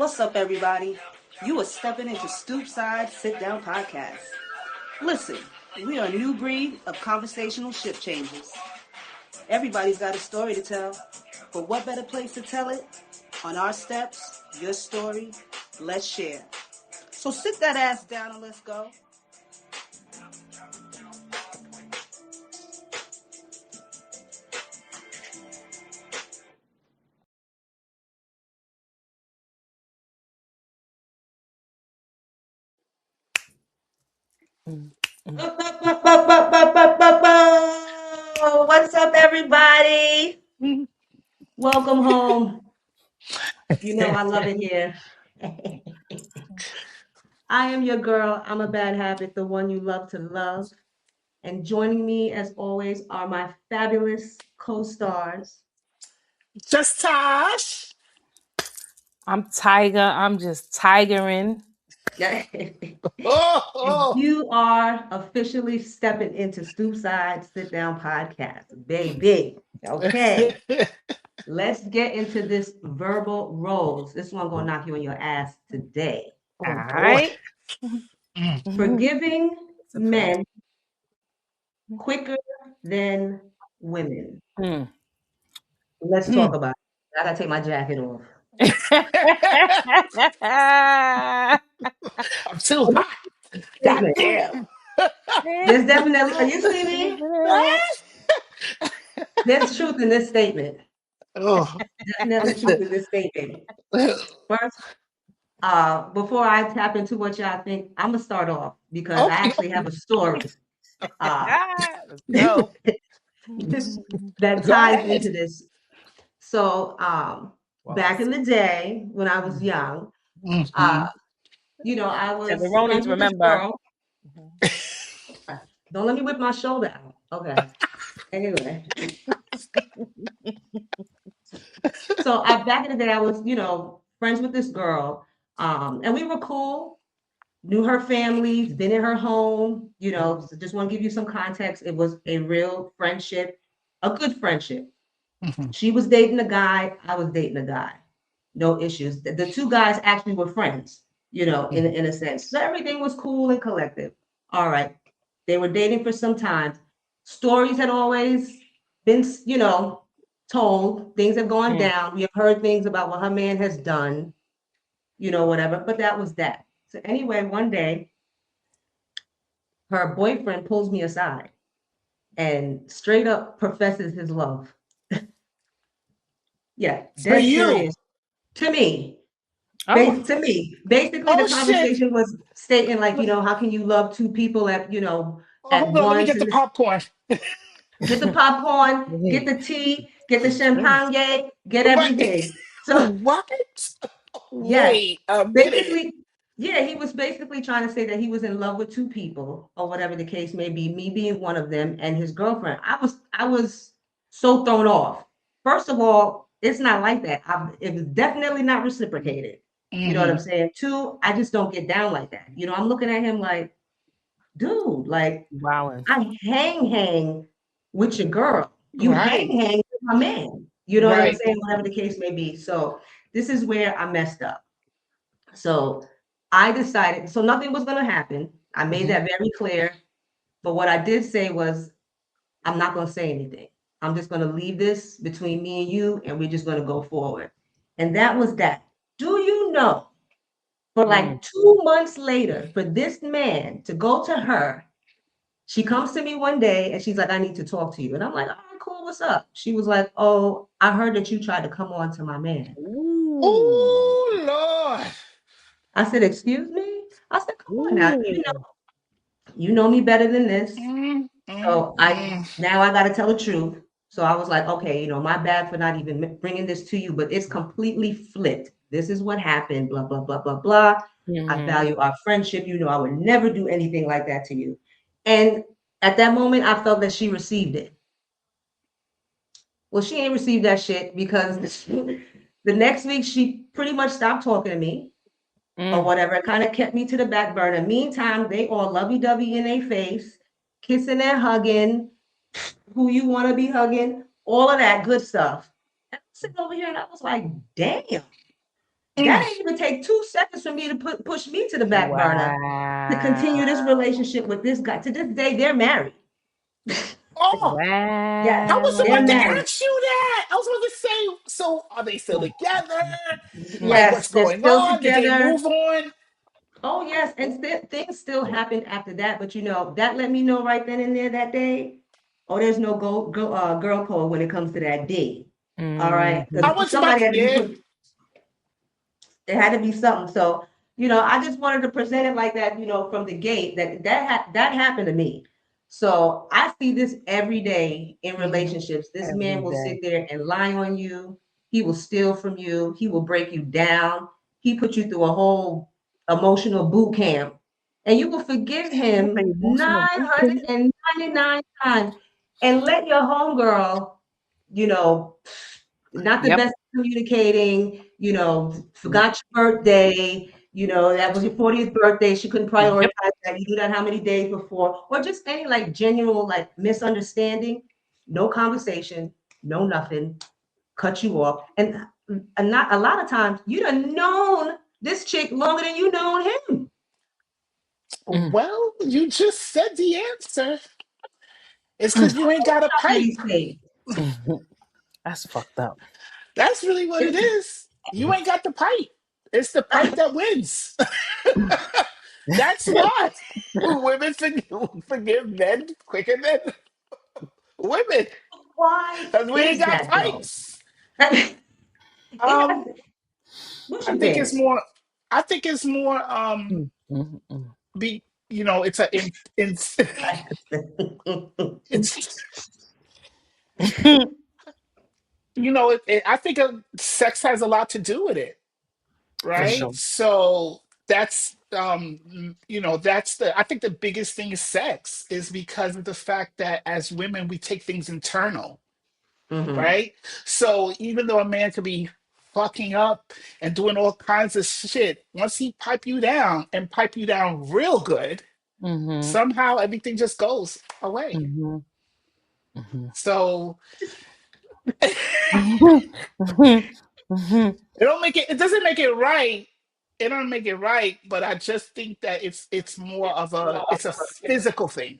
What's up, everybody? You are stepping into Stoopside Sitdown podcast. Listen, we are a new breed of conversational ship changers. Everybody's got a story to tell, but what better place to tell it? On our steps, your story, let's share. So sit that ass down and let's go. What's up, everybody? Welcome home. You know I love it here. I am your girl. I'm a bad habit, the one you love to love. And joining me, as always, are my fabulous co-stars. Just Tosh. I'm Tiger. I'm just tigering. Oh, And oh. you are officially stepping into Stoopside Sit Down podcast, baby. Okay, let's get into this verbal roles. This one gonna knock you on your ass today. Oh All boy. right. Mm. Forgiving It's a fact. men quicker than women. Mm. Let's talk Mm. about it. I gotta take my jacket off. I'm too hot. God Statement. damn. There's definitely, are you see me? There's truth in this statement. Oh. Definitely truth in this statement. First, before I tap into what y'all think, I'm gonna start off because I Okay. actually have a story uh, Let's go. that Go ties ahead. into this. So, Well, back in the day when I was young, Mm-hmm. uh, I the was friends Ronies with this remember. girl. Don't let me whip my shoulder out. Okay. Anyway, so back in the day, I was, friends with this girl, and we were cool. Knew her family, been in her home, so just want to give you some context. It was a real friendship, a good friendship. Mm-hmm. She was dating a guy, I was dating a guy. No issues. The two guys actually were friends, in a sense. So everything was cool and collective. All right. They were dating for some time. Stories had always been, told. Things have gone Mm. down. We have heard things about what her man has done, whatever. But that was that. So anyway, one day her boyfriend pulls me aside and straight up professes his love. Yeah, For dead you. serious to me. Oh, To me, basically the Oh shit. conversation was stating like, how can you love two people at, Oh, at hold on. Let me once get the and this, popcorn. get the popcorn, get wait. the tea, get the champagne, get Wait. everything. So What? yes, Wait a minute. basically, yeah, he was basically trying to say that he was in love with two people or whatever the case may be, me being one of them and his girlfriend. I was so thrown off. First of all, it's not like that. It was definitely not reciprocated. You know what I'm Mm-hmm. saying? Two, I just don't get down like that. I'm looking at him like, dude, like Wowing. I hang with your girl. You Right. hang with my man. You know what I'm Right. saying? Whatever the case may be. So this is where I messed up. So I decided, so nothing was going to happen. I made Mm-hmm. that very clear. But what I did say was, I'm not going to say anything. I'm just going to leave this between me and you, and we're just going to go forward. And that was that. Do you know, for Mm. like 2 months later, for this man to go to her, she comes to me one day and she's like, I need to talk to you. And I'm like, all right, cool, what's up? She was like, oh, I heard that you tried to come on to my man. Ooh. Oh Lord. I said, excuse me? I said, come on now. Ooh. You know me better than this. Mm, mm, So I mm. now I got to tell the truth. So I was like, okay, my bad for not even bringing this to you, but it's completely flipped. This is what happened. Blah blah blah blah blah. I Mm-hmm. value our friendship. I would never do anything like that to you. And at that moment, I felt that she received it. Well, she ain't received that shit because the next week she pretty much stopped talking to me or Mm. whatever. It kind of kept me to the back burner. Meantime, they all lovey-dovey in their face, kissing and hugging, who you want to be hugging, all of that good stuff. And I'm sitting over here and I was like, damn. That ain't even take 2 seconds for me to push me to the back burner to Wow. continue this relationship with this guy. To this day, they're married. Oh, Yes, I was they're about to Wow. married. ask you that. I was about to say, so are they still together? Like, Yes, what's they're going still on? Did they together. move on? Oh yes, and things still happen after that. But that let me know right then and there that day. Oh, there's no girl code when it comes to that D. All right, I Mhm. because was about somebody to, had to be yeah. put. It had to be something. So, I just wanted to present it like that, from the gate that happened to me. So I see this every day in Mm-hmm. relationships. This Every man will day. sit there and lie on you. He will steal from you. He will break you down. He put you through a whole emotional boot camp. And you will forgive Not the him emotional bootcamp. 999 times and let your homegirl, you know, not the Yep. best at communicating, Mm, forgot your birthday, that was your 40th birthday. She couldn't prioritize yep. that. You do that how many days before, or just any like genuine like misunderstanding, no conversation, no nothing, cut you off. And not a lot of times you done known this chick longer than you known him. Mm, Well, you just said the answer. It's mm, because you ain't got a Already pipe. said. mhm. That's fucked up. That's really what it is. You ain't got the pipe. It's the pipe that wins. That's why women forgive men quicker than women. Why Because we ain't is got that though? pipes. it has, Um, what I you think it's think? more I think it's more Mm, mm, mm. be it's a it's I think sex has a lot to do with it, For right? sure. So that's that's the I think the biggest thing is sex is because of the fact that as women we take things internal, Hmm. right? So even though a man could be fucking up and doing all kinds of shit, once he pipe you down and pipe you down real good, Mm-hmm. somehow everything just goes away. Mm-hmm. Mm-hmm. So it Mm-hmm. Mm-hmm. don't make it. It doesn't make it right. It don't make it right. But I just think that it's more of it's a physical thing.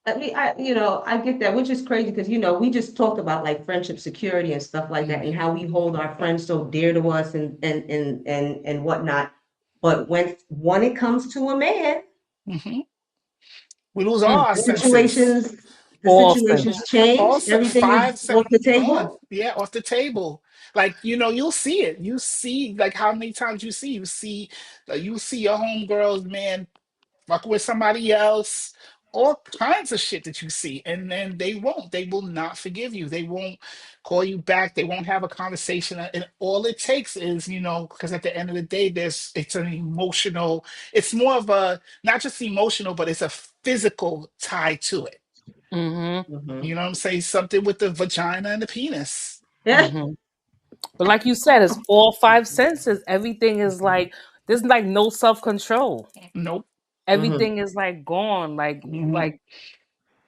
I mean, I get that, which is crazy because, we just talked about like friendship security and stuff like that Mm-hmm. and how we hold our friends so dear to us and whatnot. But when it comes to a man, Mm-hmm. We lose all Mm. our the senses. All sense. situations change, Also, everything is five off the gone. table. Yeah, off the table. Like you'll see it. You see like how many times you see your homegirls, man, fuck with somebody else, all kinds of shit that you see, and then they will not forgive you. They won't call you back. They won't have a conversation, and all it takes is because at the end of the day, it's an emotional. It's more of a not just emotional, but it's a physical tie to it. Mm-hmm. You Hmm. know what I'm saying? Something with the vagina and the penis. Yeah. Mm-hmm. But like you said, it's all five senses. Everything is like there's like no self-control. Nope. Hmm. Everything is like gone. Hmm.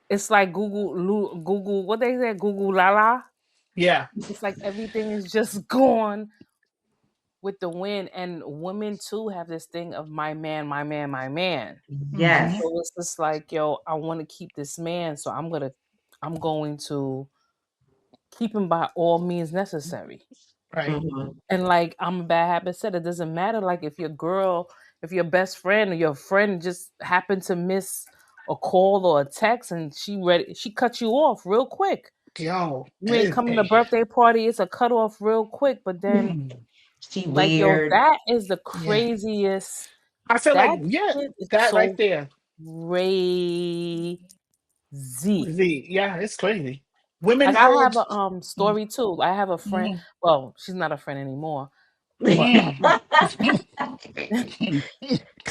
It's like Google what they say, Google la la. Yeah. It's like everything is just gone with the wind. And women too have this thing of my man, my man, my man. Hmm. Yes. So it's just like, yo, I want to keep this man, so I'm going to keep him by all means necessary. Right. Hmm. And like I'm a bad habit said, it doesn't matter like if your best friend or your friend just happened to miss a call or a text and she cut you off real quick. Yo. You ain't coming to birthday party, it's a cut off real quick. But then She like yo, weird. that is the Yeah. craziest. I feel like That yeah, shit is that right so there. crazy. Yeah, it's crazy. Women Like I hold. have a story too. I have a friend. Mm, Well, she's not a friend anymore, but mm,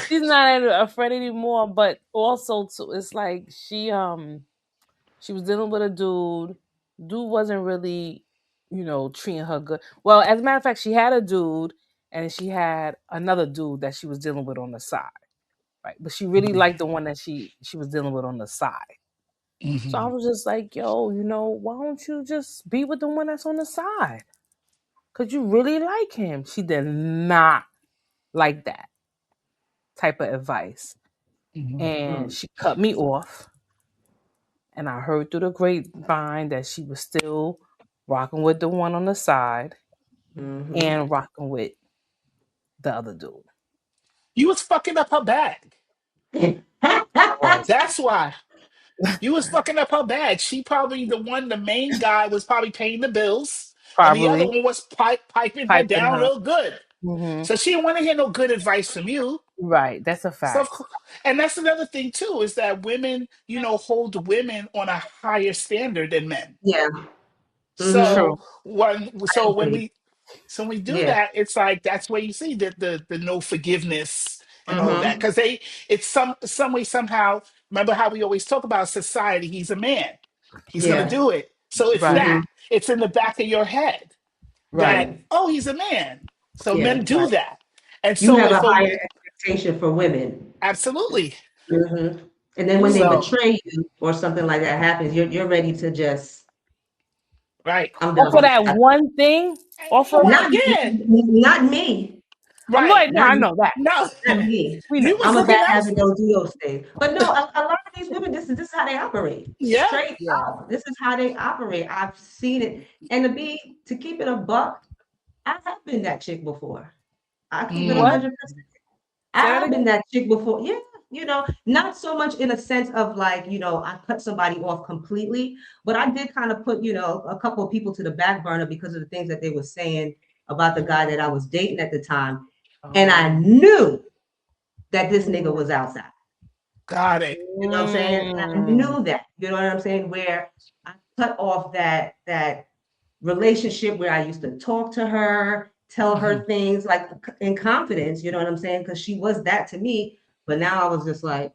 she's not a friend anymore. But also too, it's like she was dealing with a dude. Dude wasn't really, treating her good. Well, as a matter of fact, she had a dude and she had another dude that she was dealing with on the side. Right. But she really liked the one that she was dealing with on the side. So I mhm. was just like, yo, why don't you just be with the one that's on the side? Cause you really like him. She did not like that type of advice. Mhm. And Mm, she cut me off. And I heard through the grapevine that she was still rocking with the one on the side mm-hmm. and rocking with the other dude. You was fucking up her bag. I was. That's why. You was fucking up her bag. She probably the main guy was probably paying the bills, and the other Probably one was piping her piping down her. real good. Hmm. So she didn't want to hear no good advice from you. Right. That's a So, fact. and that's another thing too, is that women, hold women on a higher standard than men. Yeah. Mm-hmm. True. So when, I so when agree. we, so when we do Yeah. that, it's like that's where you see the no forgiveness and all of that, Mm-hmm. because it's some way somehow. Remember how we always talk about society? He's a man. He's gonna Yeah. do it. So it's Right. Mm-hmm. that. It's in the back of your head Right. that, Mm-hmm. oh, he's a man. So Yeah. men do Right. that. And You so have a if higher expectation for women. absolutely. Mm-hmm. And then when they Mm. So betray you or something like that happens, you're ready to just, right. I'm Or done for with that that. one thing. And Or you know for what? Not Again, not me. I'm right. like, no, Not I me. know that. No, Not me. We you know. was I'm a looking bad out. habit, don't do those things. But no, a lot of these women, this is how they operate. Yeah. Straight Yeah. up. This is how they operate. I've seen it. And to keep it a buck, I have been that chick before. I keep it You what? Mm, 100%. Say I that have been again. that chick before. Yeah, not so much in a sense of like, I cut somebody off completely, but I did kind of put, a couple of people to the back burner because of the things that they were saying about the guy that I was dating at the time. And I Oh. knew that this nigga was outside. got it. You know what I'm saying? I Mm. knew that. You know what I'm saying? Where I cut off that relationship where I used to talk to her, tell Mhm. her things like in confidence, you know what I'm saying? Because she was that to me. But now I was just like,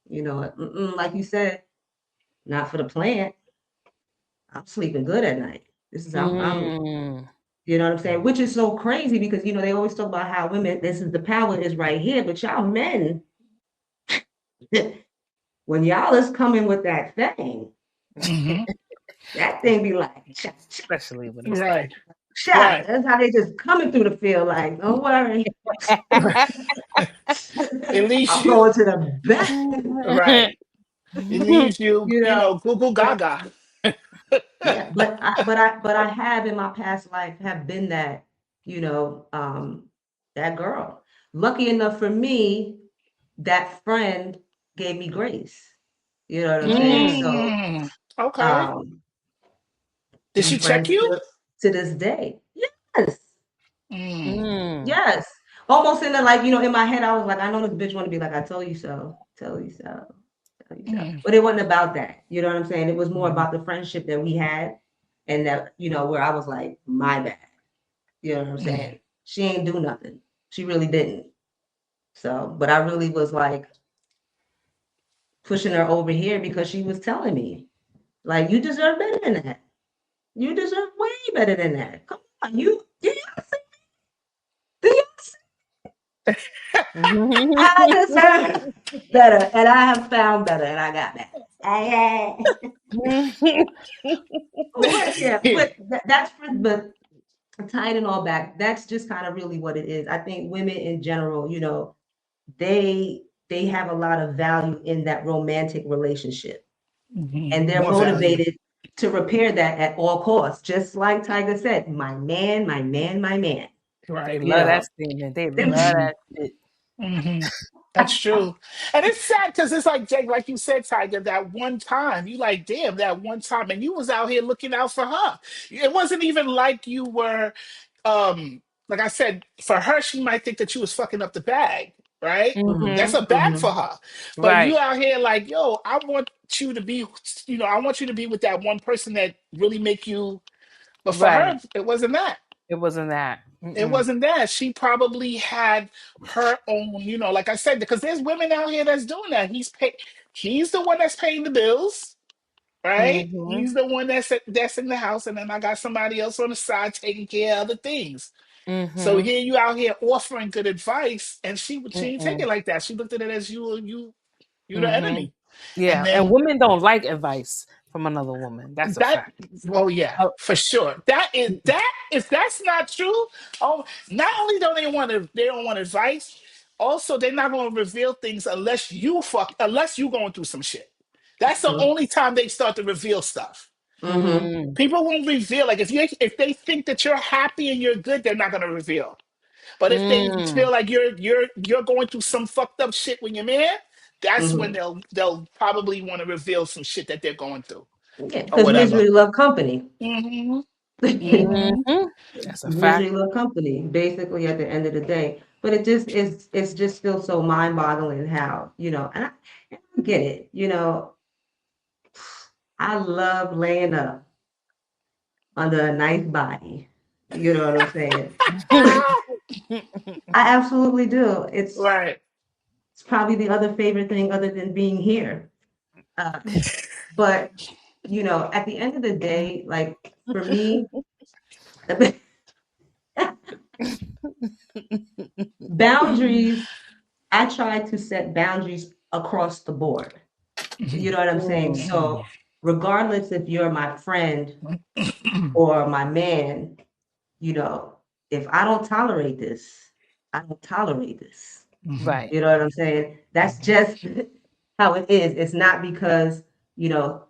like you said, not for the plant. I'm sleeping good at night. This is I'm Mm. you know what I'm saying? Which is so crazy because they always talk about how women, this is the power is right here, but y'all men, when y'all is coming with Mhm. that thing be like, cha, cha, Especially when it's Right. spicy. cha. Right. That's how they just coming through the field, like, don't worry. It leaves I'm you going to the back. right. It leaves you, You know, Google but Gaga. yeah, but I have in my past life have been that, that girl. Lucky enough for me, that friend gave me grace. You know what I'm saying? Mm. So Mm, okay. um Did we she check friends you? to this day. Yes. Mm, Mm. Yes. Almost in the like, in my head, I was like, I know this bitch want to be like, I told you so, tell you so, tell you so. mm, But it wasn't about that. You know what I'm saying? It was more mhm, about the friendship that we had and that, where I was like, my bad. You know what I'm mm, saying? She ain't do nothing. She really didn't. So, but I really was like pushing her over here because she was telling me, like, you deserve better than that. You deserve way better than that. Come on, do you see? Do you see? I deserve better, and I have found better, and I got better. But yeah, but but tying it all back, that's just kind of really what it is. I think women in general, they they have a lot of value in that romantic relationship, mhm. and they're More value. motivated to repair that at all costs. Just like Tiger said, my man, my man, my man. They Right. You love that know, statement. They love Mhm, that shit. mhm. That's true. And it's sad because it's like Jake, like you said, Tiger, that one time, you like, damn, that one time, and you was out here looking out for her. It wasn't even like you were, like I said, for her, she might think that you was fucking up the bag, right? mhm, That's Mm-hmm. a bag for mhm, her. But you Right. out here like, yo, I want you to be, I want you to be with that one person that really make you. But for Right. her, it wasn't that. It wasn't that. It Mm-mm. wasn't that. She probably had her own, like I said, because there's women out here that's doing that. He's the one that's paying the bills, right? Mm-hmm. He's the one that's in the house, and then I got somebody else on the side taking care of other things. So Mm-hmm. here you out here offering good advice, and she didn't take Mm-mm. it like that. She looked at it as you the Mm-hmm. enemy. And Yeah. And then women don't like advice from another woman. That's a that fact. well, yeah, Oh, for sure. That if that's not true, oh, not only don't they want to, they don't want advice. Also, they're not going to reveal things unless you going through some shit. That's the Mhm. only time they start to reveal stuff. Mhm. Mm. People won't reveal. Like if they think that you're happy and you're good, they're not going to reveal. But if they Mm. feel like you're going through some fucked up shit when you're man, that's when Mhm. they'll probably want to reveal some shit that they're going through Yeah, or because whatever. misery love company. Hmm. Hmm. Mm-hmm. That's a fact. Misery love company, basically at the end of the day. But it just is it's just still so mind-boggling how, and I get it, I love laying up under a nice body. You know what I'm saying? I absolutely do. Right. It's probably the other favorite thing other than being here. Uh, but at the end of the day, like for me, boundaries, I try to set boundaries across the board. You Mhm. know what I'm saying? Mm. So regardless if you're my friend Mhm. or my man, you know, if I don't tolerate this, I don't tolerate this. Mhm. Right. You know what I'm saying? That's Mhm. just how it is. It's not because,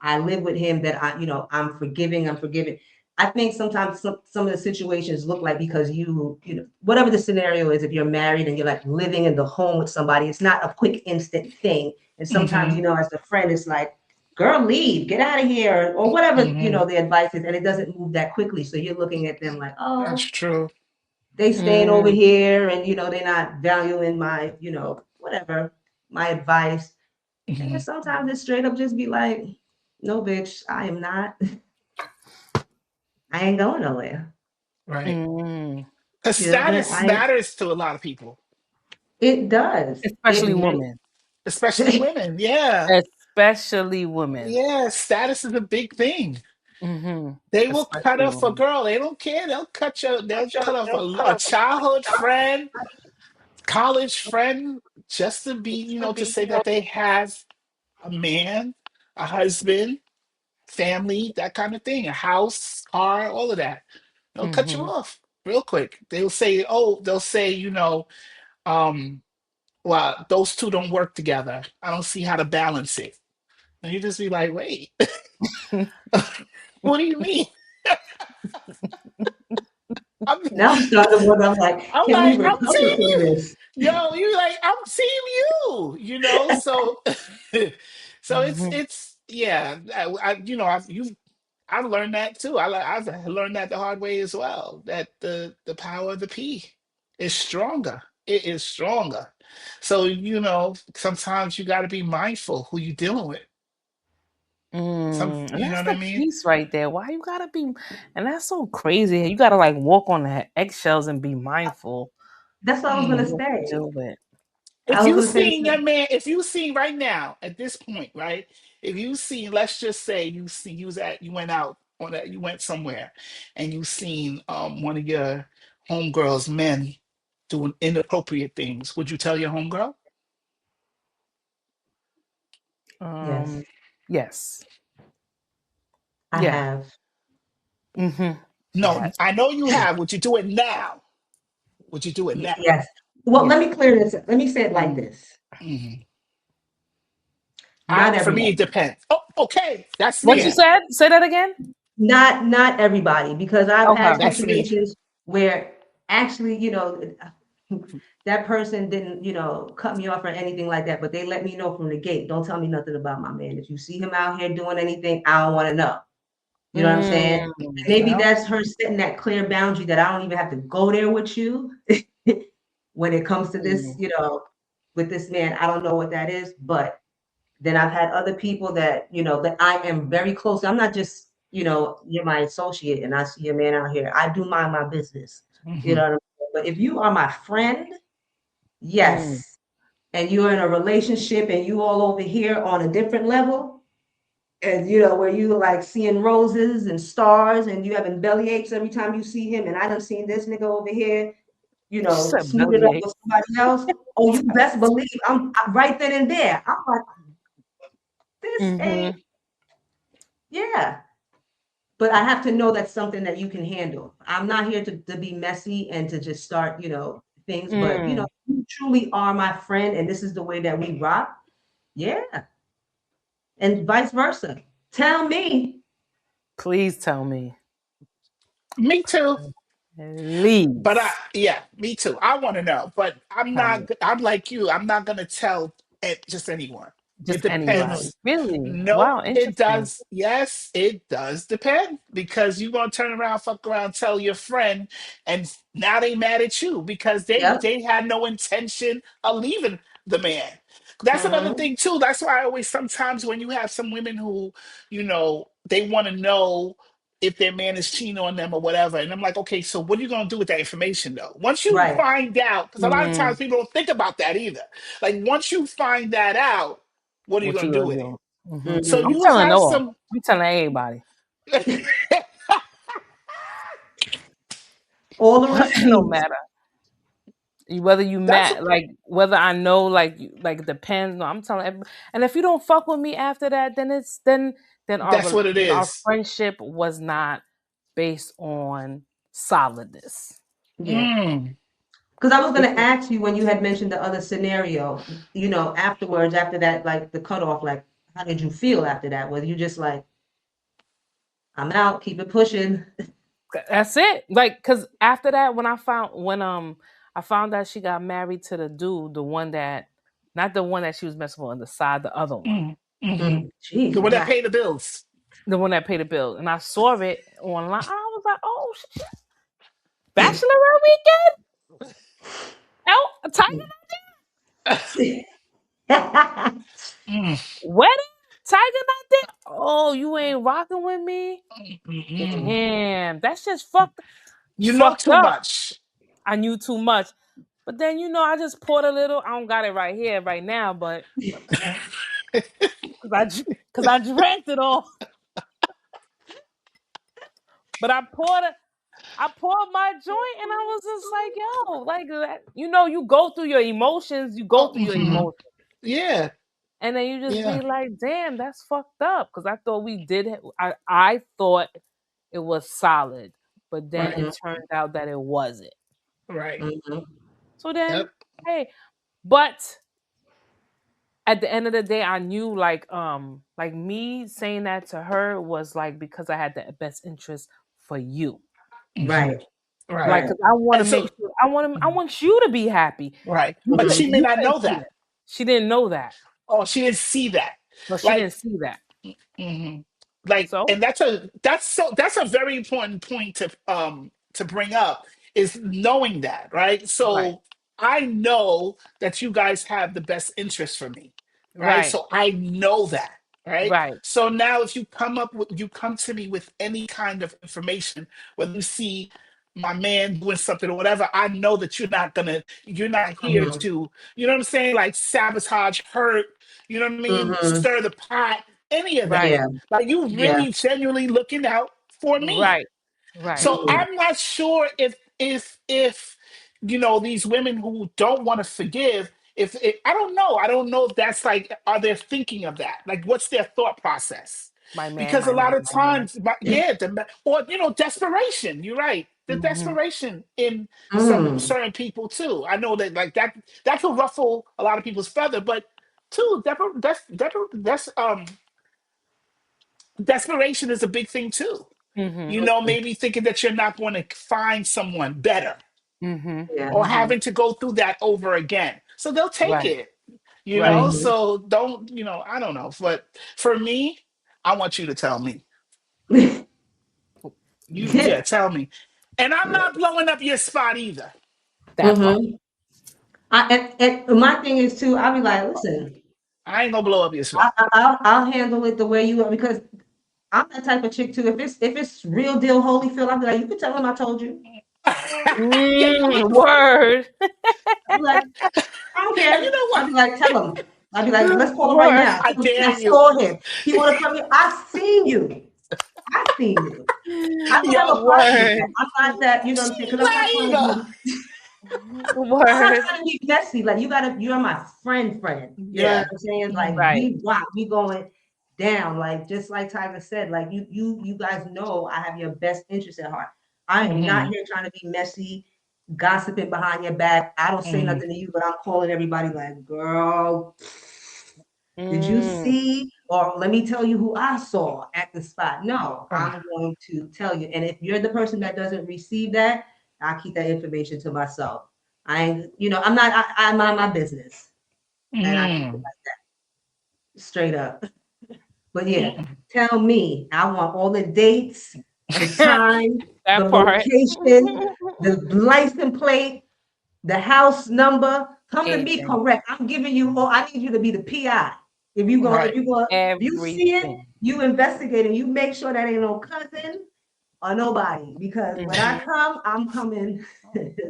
I live with him that I'm forgiving, I'm forgiving. I think sometimes some of the situations look like because whatever the scenario is, if you're married and you're like living in the home with somebody, it's not a quick instant thing. And sometimes, Mhm. as a friend, it's like, girl, leave, get out of here, or whatever, Mhm. the advice is, and it doesn't move that quickly. So you're looking at them like, That's oh, true. they staying over Mm. here and they're not valuing my whatever my advice. And then Mhm. sometimes it straight up just be like, no bitch, I am not. I ain't going nowhere. Right. Mm. Because But status I matters to a lot of people, it does Especially women. especially women. Yeah. Especially women. Yeah. Status is a big thing. Mm-hmm. They will cut Especially off a women. girl. They don't care. They'll cut off a childhood friend, college friend, just to be, to say that they have a man, a husband, family, that kind of thing, a house, car, all of that. They'll cut you Mm-hmm. off real quick. They'll say, um, well, those two don't work together. I don't see how to balance it. And you just be like, wait, what do you mean? I'm, now I'm starting to wonder. I'm like, I'm can we like, I'm recover team from you. this? Yo, you like, I'm team so so Mm-hmm. yeah, I've learned that too. I've learned that the hard way as well. That the power of the P is stronger. It is stronger. So sometimes you got to be mindful who you dealing with. Mm. And You know that's what I the mean? piece right there. Why you gotta be, and that's so crazy. You gotta like walk on the eggshells and be mindful That's what I was of gonna Mm. what you say. deal with. I If was you gonna say the seen that same. man, if you seen right now at this point, right? If you seen, let's just say you went out on that, you went somewhere, and you seen one of your homegirls men doing inappropriate things, would you tell your homegirl? Yes, Um, yes. I Yeah. have. Mm-hmm. No, Yeah. I know you have. Would you do it now? Would you do it now? Yes. Well, Yeah. let me clear this. Let me say it like Mm. this. Mhm. Not For me, it everybody. depends. Oh, okay, that's What you me. Yeah. said? Say that again. Not everybody, because I've Okay. had That's me. situations where actually, that person didn't, cut me off or anything like that, but they let me know from the gate, don't tell me nothing about my man. If you see him out here doing anything, I don't want to know. You know what I'm saying? Mm. Maybe Well, that's her setting that clear boundary that I don't even have to go there with you. When it comes to this, Mm. with this man, I don't know what that is, but then I've had other people that, that I am very close. I'm not just, you're my associate and I see your man out here. I do mind my business. You know mhm, what I'm saying? But if you are my friend, Mm. yes, and you're in a relationship and you all over here on a different level, and where you like seeing roses and stars and you having belly aches every time you see him, and I done seen this nigga over here, She said snoot it up bellyache. with somebody else. Oh, you best believe I'm right then and there. I'm like, this ain't, Mm-hmm. yeah. but I have to know that's something that you can handle. I'm not here to be messy and to just start, things, but Mm, you truly are my friend and this is the way that we rock. Yeah. And vice versa. Tell me. please tell me. Me too. But Please yeah, me too. I want to know, but I'm tell me. not. I'm like you. I'm not gonna tell just anyone. It Just Mhm. anybody. depends. Really? No, Wow, it interesting. does. Yes, it does depend because you're gonna turn around, fuck around, tell your friend, and now they mad at you because they Yep. they had no intention of leaving the man. That's another Mhm. thing too. That's why I always sometimes when you have some women who, they want to know if their man is cheating on them or whatever, and I'm like, okay, so what are you gonna do with that information though? Once you Right. find out, because a lot of Mm, times people don't think about that either. Like once you find that out, what are you what gonna you do gonna with it? do? Hmm. So Mhm. I'm you telling have all. some. I'm telling everybody. All the No receipts. matter whether you That's met, like whether I know, like it depends. No, I'm telling everybody. And if you don't fuck with me after that, then then that's what it our is. friendship was not based on solidness. Yeah. Mm, Because I was going It to ask you when you had mentioned the other scenario, afterwards, after that, like the cutoff, like, how did you feel after that? Were you just like, I'm out, keep it pushing? That's it. Like, cause after that, when I found out she got married to the dude, the one that, not the one that she was messing with on the side, the other one, hmm Mm, The one that Jesus. pay the bills. the one that paid the bill, and I saw it online. I was like, oh, bachelorette weekend, oh, Tiger Mm, wedding, Tiger not there. Oh, you ain't rocking with me. mm-mm. Damn, that's just You know fucked too up. much. I knew too much. But then I just poured a little. I don't got it right here right now, but because I drank it all. But I poured my joint, and I was just like, yo, like that. You go through your emotions. You go Oh, through your mhm. emotions, Yeah, and then you just be yeah. like, damn, that's fucked up. Because I thought we did. I thought it was solid, but then Mhm, it turned out that it wasn't. Right. mhm. So then, Yep. hey, but at the end of the day, I knew like me saying that to her was like because I had the best interest for you. hmm Right, Right. Like, right. cause I want to And make so, sure I want you to be happy. right. But Mhm. she may You not couldn't know see that. that. She didn't know that. Oh, she didn't see that. No, she Like, didn't see that. hmm like, So and that's a very important point to bring up is knowing that, right? right, So I know that you guys have the best interest for me, right? right, So I know that, right? right, So now if you come to me with any kind of information, whether you see my man doing something or whatever, I know that you're not here Mhm, to, you know what I'm saying, like sabotage, hurt, you know what I mean, mhm. stir the pot, any of that. right, Yeah, Like you yeah. really genuinely looking out for me. right, right, So Mhm, I'm not sure if these women who don't want to forgive, if I don't know if that's like, are they thinking of that? Like what's their thought process? my man, Because a my lot man, of my man. times, yeah, or desperation. You're right. The Hmm. desperation in some mm. certain people too. I know that like that could ruffle a lot of people's feather, but too, desperation is a big thing too. Hmm. Maybe thinking that you're not going to find someone better Hmm. Yeah. or Hmm. having to go through that over again. So they'll take Right, it, right. Mhm. So don't, I don't know. But for me, I want you to tell me. Yeah, tell me. And I'm not blowing up your spot either. That part. Mhm. And my thing is too, I'll be like, listen, I ain't gonna blow up your spot. I'll handle it the way you are because I'm that type of chick too. If it's real deal Holyfield, I'll be like, you can tell him I told you. Yeah, you know what? Word. I'll be like, I don't And you care. know I'll what? be like, tell him. I'll be like, let's call him right Word. now. I dare I you. saw him. He want to come here. I seen you. I seen you. I don't have a Yo, problem with that. Word. I'm not that, you know what I'm saying? she Because I'm not trying to lying. be, I'm not Word. trying to be messy. Like you're my friend. You know what Yeah. I'm saying? Like Mhm. Right. we rock, we going. down. Like just like Tiger said, like you guys know I have your best interest at heart. I am not Mm-hmm. here trying to be messy, gossiping behind your back. I don't say Mm-hmm. nothing to you, but I'm calling everybody like, girl, did you Mm. see? Or let me tell you who I saw at the spot. No, Uh, I'm going to tell you. And if you're the person that doesn't receive that, I keep that information to myself. I'm not, I mind my business and I keep it mm, like straight up. But yeah, mm. tell me. I want all the dates, the time, the That part. location, the license plate, the house number. Come to me Anything. correct. I'm giving you all. I need you to be the PI. Right. If you see it, Everything. you investigate and you make sure that ain't no cousin or nobody. Because when I Hmm. come, I'm coming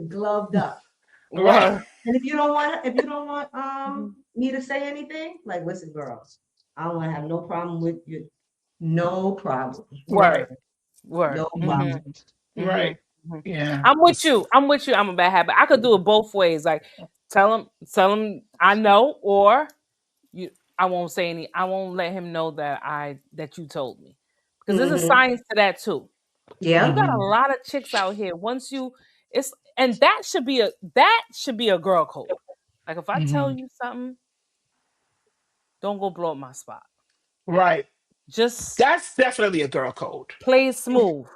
gloved up. Right. Word. And if you don't want me to say anything, like listen, girl, I don't want to have no problem with you. No problem. Right. Word. Word. No Hmm. Mm, problem. Hmm. right. Hmm. Yeah. I'm with you. I'm with you. I'm a bad habit. I could do it both ways. Like tell him I know, or you. I won't say any. I won't let him know that you told me, because there's a Hmm. science to that too. You Yeah. got a Mm-hmm. lot of chicks out here. Once you, it's and that should be a girl code. Like if I tell Mm-hmm. you something, don't go blow up my spot. Right. Just That's definitely a girl code. play it smooth.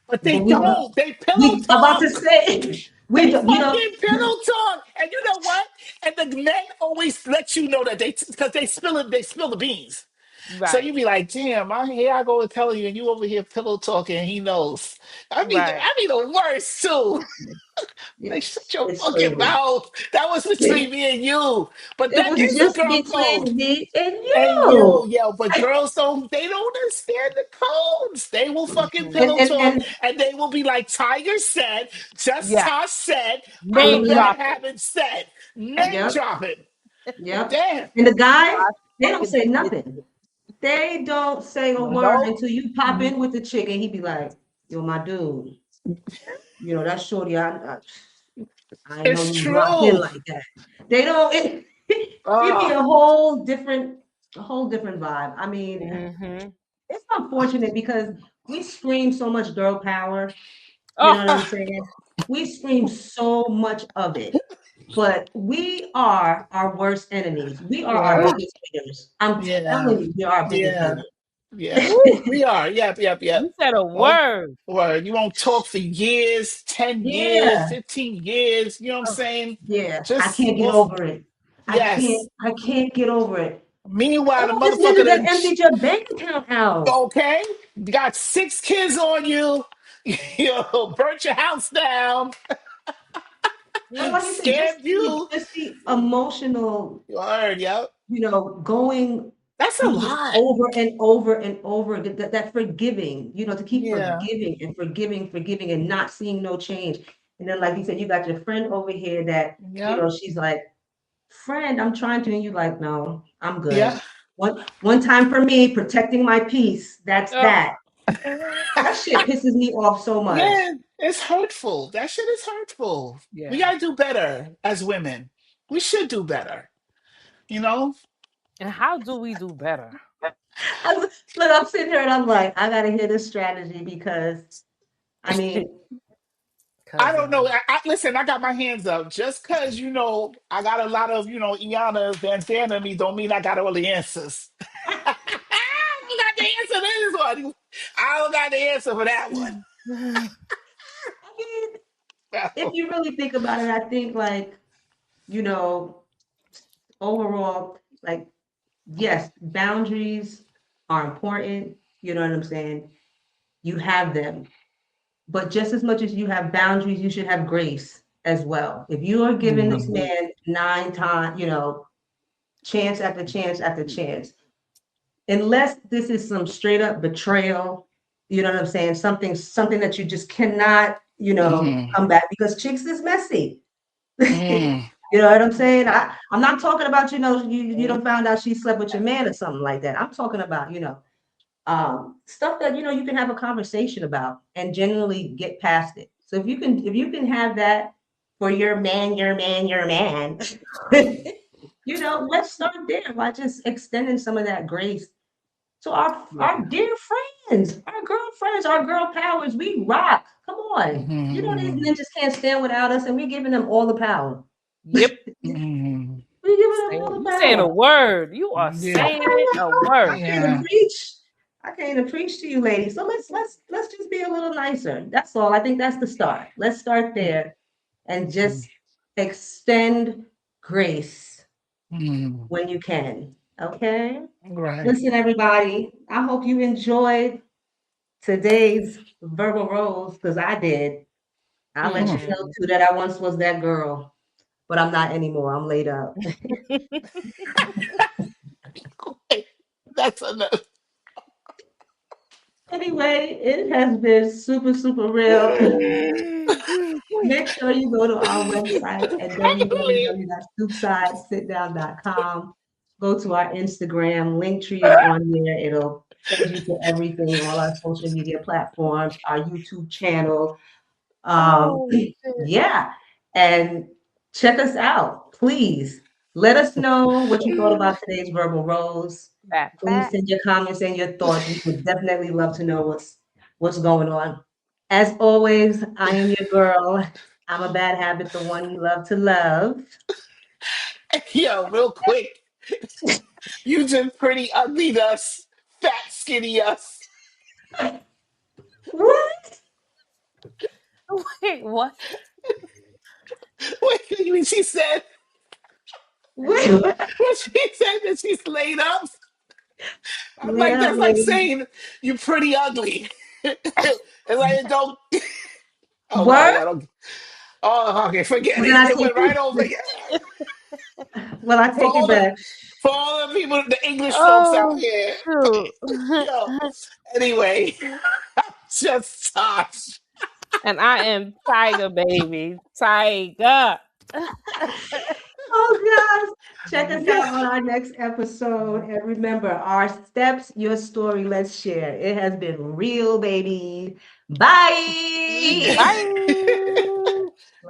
But they But we don't. don't. They pillow We about to talk. say we They don't. You know. fucking pillow talk. And you know what? And the men always let you know that because they spill it, they spill the beans. So you Right. be like, damn, here I go and tell you, and you over here pillow talking, and he knows. Right. I mean the worst too. Like, shut your It's fucking crazy. mouth. That was between me and you. But It that was is a just girl code. between me and And you, you. yo, but girls don't understand the codes. They will fucking Mhm. pillow talk And and they will be like Tiger said, just Yeah. Tosh said, I'm a Name bad mhm, dropping. habit said. Name yep, dropping. yep. Damn. And the guys, Tosh they don't fucking say did nothing. They don't say a word nope. until you pop in with the chick, and he be like, "Yo, my dude, that's shorty. I ain't know It's you was locked in true. like that." They don't. It be Oh, a whole different vibe. I mean, Hmm. it's unfortunate because we scream so much girl power. You know what I'm Oh, saying? We scream so much of it, but we are our worst enemies. We are our yeah, biggest haters. I'm yeah, telling you, we are our biggest yeah, haters. yeah. We are. Yep, yep, yep. you said a Oh, word. word. You won't talk for years, 10 years, Yeah. 15 years. You know what I'm Oh, saying? yeah. I Just can't get off. over it. Yes. I can't get over it. Meanwhile, the Oh, this motherfucker nigga that done, emptied your bank account out. okay, got 6 kids on you, burnt your house down, But like you said, scammed you. just the emotional, You heard, yep. going That's a through this lot. over and over and over, that forgiving, to keep Yeah, forgiving and forgiving and not seeing no change. And then, like you said, you got your friend over here that, yeah, she's like, friend, I'm trying to, and you like, no, I'm yeah. good. One time for me, protecting my peace. That's Oh, that. That shit pisses me off so much. Yeah, it's hurtful. That shit is hurtful. We yeah. gotta do better as women. We should do better, you know? And how do we do better? Look, I'm sitting here and I'm like, I gotta hear this strategy because I mean, I Cause don't know. Listen, I got my hands up. Just because, I got a lot of, Iana Bandana me don't mean I got all the answers. I don't got the answer to this one. I don't got the answer for that one. I mean, if you really think about it, I think like, you know, overall, like, yes, boundaries are important. You know what I'm saying? You have them. But just as much as you have boundaries, you should have grace as well. If you are giving this Mhm. man 9 times, chance after chance after chance, unless this is some straight up betrayal, you know what I'm saying? Something that you just cannot, Mhm. come back because chicks is messy. Mm. You know what I'm saying? I'm not talking about, you don't found out she slept with your man or something like that. I'm talking about, stuff that you can have a conversation about and genuinely get past it. So if you can have that for your man, let's start there by just extending some of that grace So our Yeah. dear friends, our girlfriends, our girl powers, we rock. Come on. You know these Mhm. ninjas can't stand without us, and we're giving them all the power. Yep. Mhm. We're giving them all the You saying a power. word. You are Yeah. saying a word. I came to Yeah. preach. I came to preach to you, ladies. So let's just be a little nicer. That's all. I think that's the start. Let's start there and just extend grace Mhm. when you can. Okay. Right. Listen, everybody. I hope you enjoyed today's verbal rose because I did. I'll let you Mm. know Hmm. too that I once was that girl, but I'm not anymore. I'm laid up. That's enough. Anyway, it has been super, super real. Make sure you go to our website at www.stoopsidesitdown.com. Go to our Instagram. Linktree is on there. It'll send you to everything, all our social media platforms, our YouTube channel. Um, Oh shit. yeah, and check us out, please. Let us know what you thought about today's verbal rose. Fat Please fat. send your comments and your thoughts. We would definitely love to know what's going on. As always, I am your girl. I'm a bad habit, the one you love to love. Yo, real quick. You just pretty ugly to us. Fat skinny us. What? Wait, what? Wait, when she said What? when she said that she's laid up, I'm Laid like, up, that's like lady. saying you pretty ugly. And like it don't oh god, Word? I don't oh okay, forget Well, then it. I It take went right over. it. Well, I For take it all the back. for all the people, the English folks out Oh here. shoot. Yo. Anyway, just Tosh. And I am Tiger, baby. Tiger. Oh gosh. Check us out on our next episode. And remember, our steps, your story, let's share. It has been real, baby. Bye. Bye.